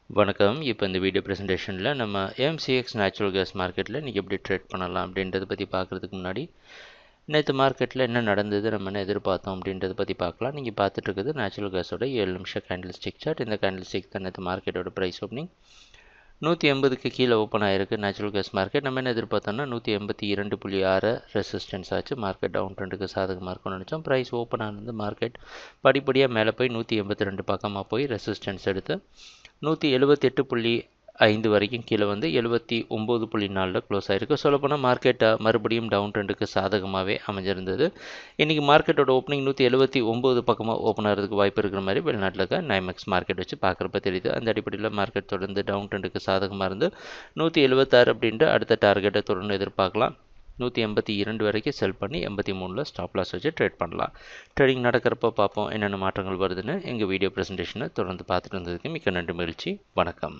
வணக்கம். இப்போ இந்த வீடியோ ப்ரெசன்டேஷனில் நம்ம எம்சிஎக்ஸ் நேச்சுரல் கேஸ் மார்க்கெட்டில் இன்றைக்கி எப்படி ட்ரேட் பண்ணலாம் அப்படின்றத பற்றி பார்க்குறதுக்கு முன்னாடி நேற்று மார்க்கெட்டில் என்ன நடந்தது, நம்ம என்ன எதிர்பார்த்தோம் அப்படின்றத பற்றி பார்க்கலாம். நீங்கள் பார்த்துட்டு இருக்குது நேச்சுரல் கேஸோட 7 நிமிஷம் கேண்டில் ஸ்டிக் சார்ட். இந்த கேண்டில் ஸ்டிக் தான் நேற்று மார்க்கெட்டோட ப்ரைஸ் ஓப்பனிங் 180க்கு கீழே ஓப்பன் ஆகிருக்கு நேச்சுரல் கேஸ் மார்க்கெட். நம்ம என்ன எதிர்பார்த்தோம்னா 182.6 ரெசிஸ்டன்ஸ் ஆச்சு. மார்க்கெட் டவுன் ட்ரெண்டுக்கு சாதகமாக இருக்கும்னு நினச்சோம். ப்ரைஸ் ஓப்பன் ஆனது மார்க்கெட் படிப்படியாக மேலே போய் 182 பக்கமாக போய் ரெசிஸ்டன்ஸ் எடுத்து 178.5 வரைக்கும் கீழே வந்து 79.4 க்ளோஸ் ஆகிருக்கு. சொல்லப்போனால் மார்க்கெட் மறுபடியும் டவுன் ட்ரெண்டுக்கு சாதகமாகவே அமைஞ்சிருந்தது. இன்றைக்கி மார்க்கெட்டோட ஓப்பனிங் 179 பக்கமாக ஓப்பன் ஆகிறதுக்கு வாய்ப்பு இருக்கிற மாதிரி வெளிநாட்டில் இருக்க நைமெக்ஸ் மார்க்கெட் வச்சு பார்க்குறப்ப தெரியுது. அந்த அடிப்படையில் மார்க்கெட் தொடர்ந்து டவுன் ட்ரெண்டுக்கு சாதகமாக இருந்து 176 அப்படின்ற அடுத்த டார்கெட்டை தொடர்ந்து எதிர்பார்க்கலாம். 182 வரைக்கும் செல் பண்ணி 83ல் ஸ்டாப் லாஸ் வச்சு ட்ரேட் பண்ணலாம். ட்ரேடிங் நடக்கிறப்ப பார்ப்போம் என்னென்ன மாற்றங்கள் வருதுன்னு. எங்கள் வீடியோ ப்ரெசன்டேஷனை தொடர்ந்து பார்த்துட்டு இருந்ததுக்கு மிக்க நன்றி, மகிழ்ச்சி, வணக்கம்.